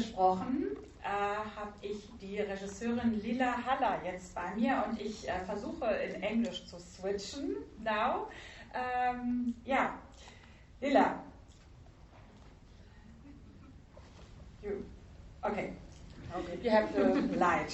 gesprochen, habe ich die Regisseurin Lillah Halla jetzt bei mir und ich versuche in Englisch zu switchen now. Yeah, Lillah. Okay, you have the light.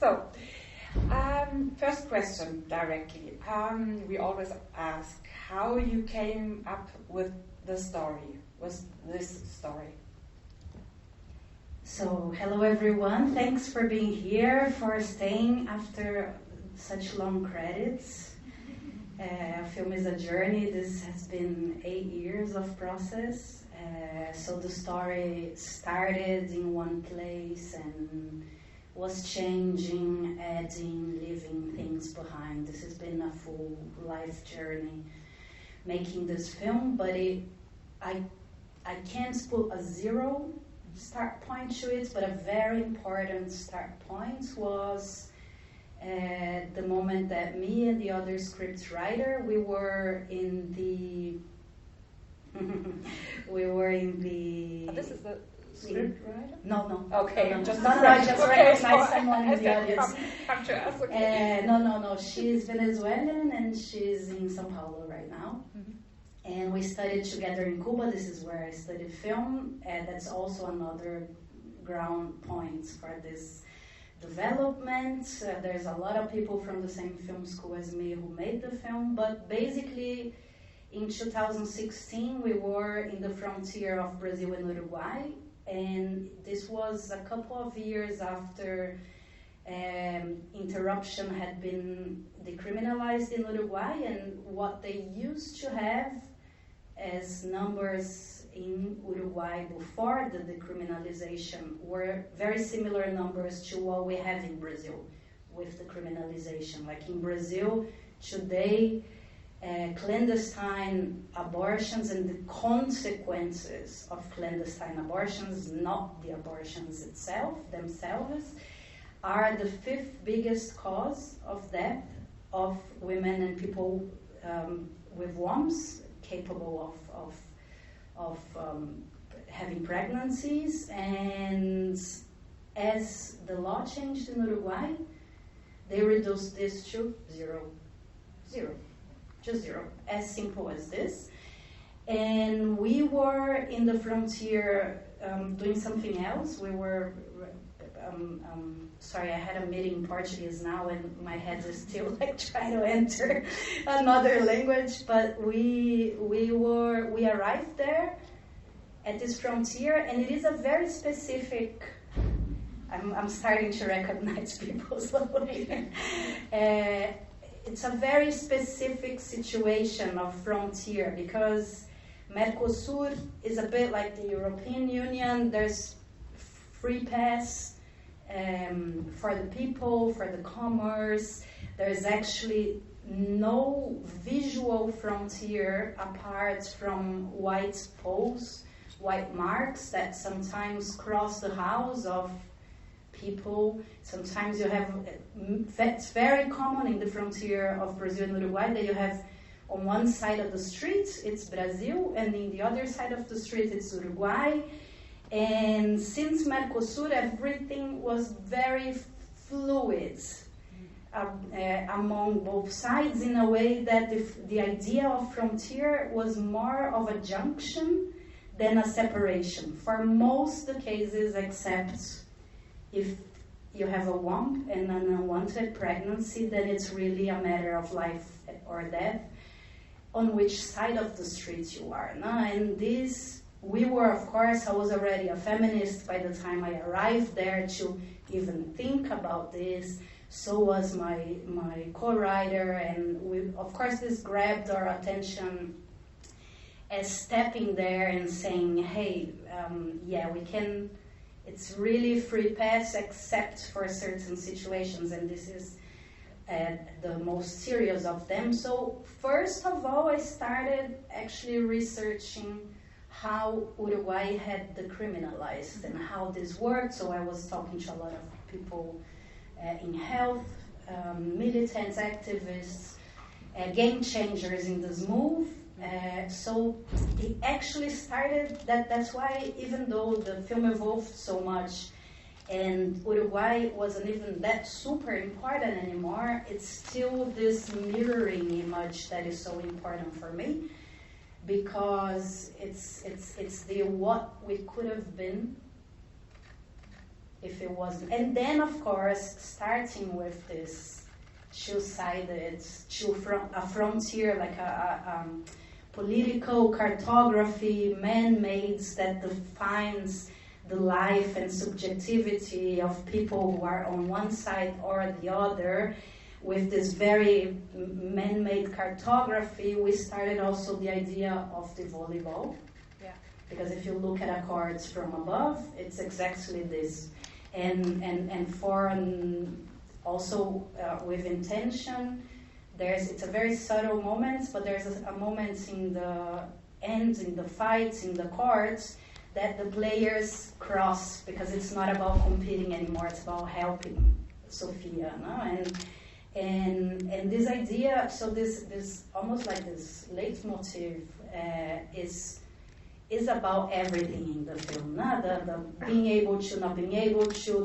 So, first question directly. We always ask how you came up with the story, with this story. So, hello everyone. Thanks for being here, for staying after such long credits. Film is a journey. This has been 8 years of process. So the story started in one place and was changing, adding, leaving things behind. This has been a full life journey making this film, but I can't put a zero start point to it, but a very important start point was the moment that me and the other script writer, we were in the This is the script writer? No. Okay, no. Just I just recognize someone in the audience. Come to us, okay. No. She's Venezuelan and she's in São Paulo right now. Mm-hmm. And we studied together in Cuba. This is where I studied film. And that's also another ground point for this development. There's a lot of people from the same film school as me who made the film, but basically in 2016 we were in the frontier of Brazil and Uruguay, and this was a couple of years after interruption had been decriminalized in Uruguay, and what they used to have as numbers in Uruguay before the decriminalization were very similar numbers to what we have in Brazil with the criminalization. Like in Brazil today, clandestine abortions and the consequences of clandestine abortions, not the abortions themselves, are the 5th biggest cause of death of women and people with wombs capable of having pregnancies. And as the law changed in Uruguay, they reduced this to zero. Just zero, as simple as this. And we were in the frontier doing something else. We were, sorry, I had a meeting in Portuguese now and my head is still like trying to enter another language, but we arrived there at this frontier, and it is a very specific, I'm starting to recognize people slowly. It's a very specific situation of frontier because Mercosur is a bit like the European Union. There's free pass for the people, for the commerce. There's actually no visual frontier apart from white poles, white marks that sometimes cross the house of people. Sometimes you have, it's very common in the frontier of Brazil and Uruguay that you have on one side of the street it's Brazil and in the other side of the street it's Uruguay. And since Mercosur, everything was very fluid among both sides in a way that the idea of frontier was more of a junction than a separation for most of the cases, except if you have a womb and an unwanted pregnancy, then it's really a matter of life or death on which side of the street you are. And this, we were, of course, I was already a feminist by the time I arrived there to even think about this. So was my co-writer, and we, of course, this grabbed our attention as stepping there and saying, hey, yeah, we can. It's really free pass except for certain situations, and this is the most serious of them. So first of all, I started actually researching how Uruguay had decriminalized and how this worked. So I was talking to a lot of people in health, militants, activists, game changers in this move, So it actually started, that's why even though the film evolved so much and Uruguay wasn't even that super important anymore, it's still this mirroring image that is so important for me, because it's the what we could have been if it wasn't. And then, of course, starting with this two-sided, a frontier, like a political cartography, man-made, that defines the life and subjectivity of people who are on one side or the other. With this very man-made cartography, we started also the idea of the volleyball. Yeah. Because if you look at accords from above, it's exactly this. And for also with intention, it's a very subtle moment, but there's a moment in the ends, in the fights, in the courts, that the players cross, because it's not about competing anymore, it's about helping Sofia, no? And this idea, so this almost like this leitmotiv is about everything in the film, no? The being able to, not being able to,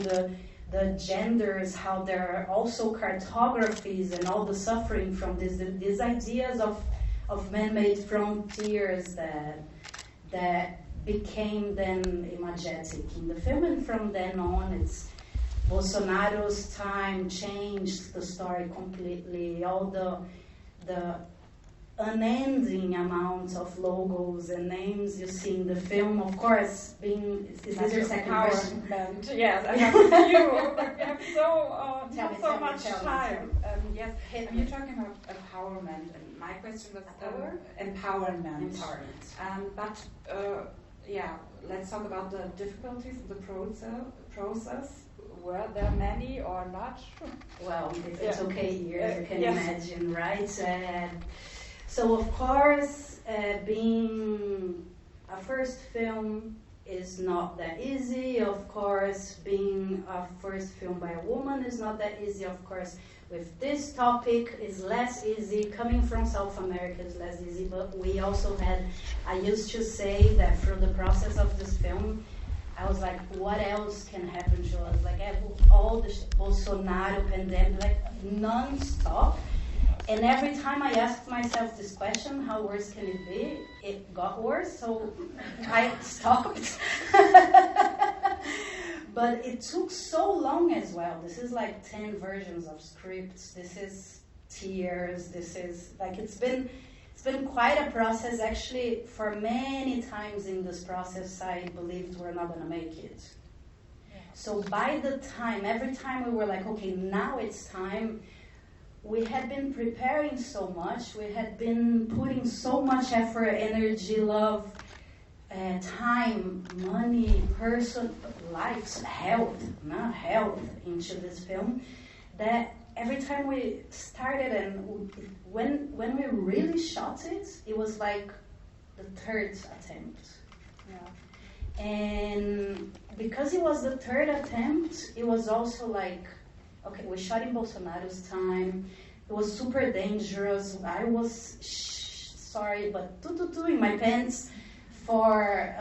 the genders, how there are also cartographies and all the suffering from these ideas of man-made frontiers that became then imagetic in the film. And from then on, it's Bolsonaro's time changed the story completely. All the unending amount of logos and names you see in the film, of course, is this your second question? Yes, I have with you. We have so much time. Yes, you're talking about empowerment, and my question was empowerment. But let's talk about the difficulties of the process. Were there many or not? Well, if it's okay here, you can imagine, right? So of course, being a first film is not that easy. Of course, being a first film by a woman is not that easy. Of course, with this topic is less easy. Coming from South America is less easy. But we also I used to say that through the process of this film, I was like, what else can happen to us? Like all the Bolsonaro pandemic, like non-stop. And every time I asked myself this question, how worse can it be? It got worse, so I stopped. But it took so long as well. This is like 10 versions of scripts. This is tears. This is like, it's been quite a process. Actually, for many times in this process, I believed we're not gonna make it. Yeah. So by the time, every time we were like, okay, now it's time, we had been preparing so much, we had been putting so much effort, energy, love, time, money, lives, health into this film, that every time we started and when we really shot it, it was like the third attempt. Yeah. And because it was the third attempt, it was also like, okay, we shot in Bolsonaro's time. It was super dangerous. I was sorry, but in my pants for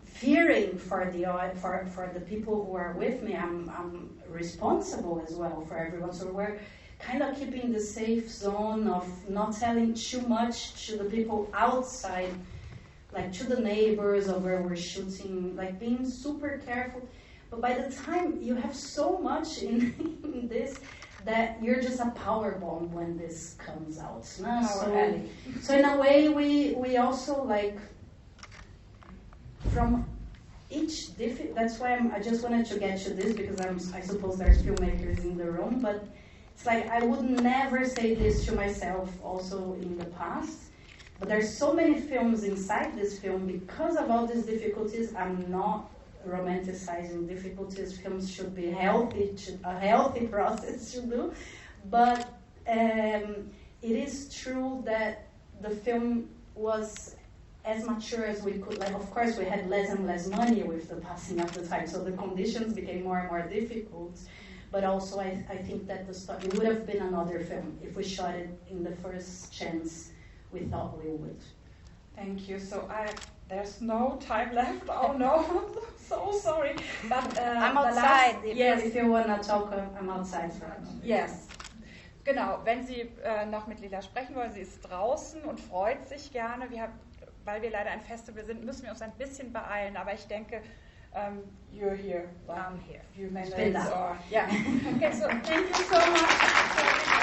fearing for the people who are with me. I'm responsible as well for everyone. So we're kind of keeping the safe zone of not telling too much to the people outside, like to the neighbors of where we're shooting, like being super careful. But by the time you have so much in this, that you're just a power bomb when this comes out. No? So in a way, we also like, from each that's why I just wanted to get to this, because I suppose there's filmmakers in the room, but it's like I would never say this to myself also in the past. But there's so many films inside this film, because of all these difficulties. I'm not romanticizing difficulties. Films should be healthy, a healthy process to do. But it is true that the film was as mature as we could. Like, of course, we had less and less money with the passing of the time, so the conditions became more and more difficult. But also, I think that it would have been another film if we shot it in the first chance we thought we would. Thank you. So there's no time left. Oh no, so sorry. But I'm outside. If you want to talk, I'm outside. Yes. Genau, wenn Sie noch mit Lillah sprechen wollen, sie ist draußen und freut sich gerne. Weil wir leider ein Festival sind, müssen wir uns ein bisschen beeilen, aber ich denke, you're here. I'm here. Few minutes. Or, yeah. Okay, so thank you so much.